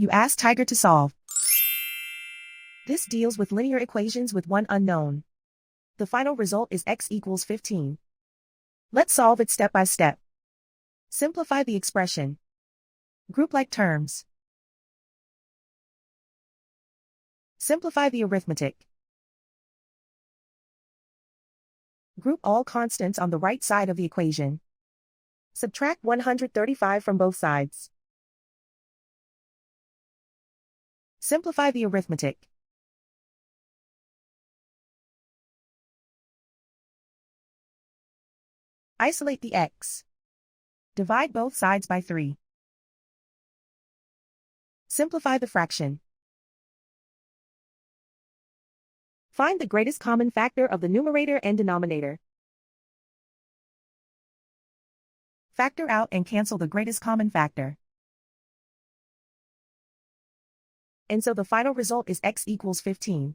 You ask Tiger to solve. This deals with linear equations with one unknown. The final result is x equals 15. Let's solve it step by step. Simplify the expression. Group like terms. Simplify the arithmetic. Group all constants on the right side of the equation. Subtract 135 from both sides. Simplify the arithmetic. Isolate the x. Divide both sides by 3. Simplify the fraction. Find the greatest common factor of the numerator and denominator. Factor out and cancel the greatest common factor. And so the final result is x equals 15.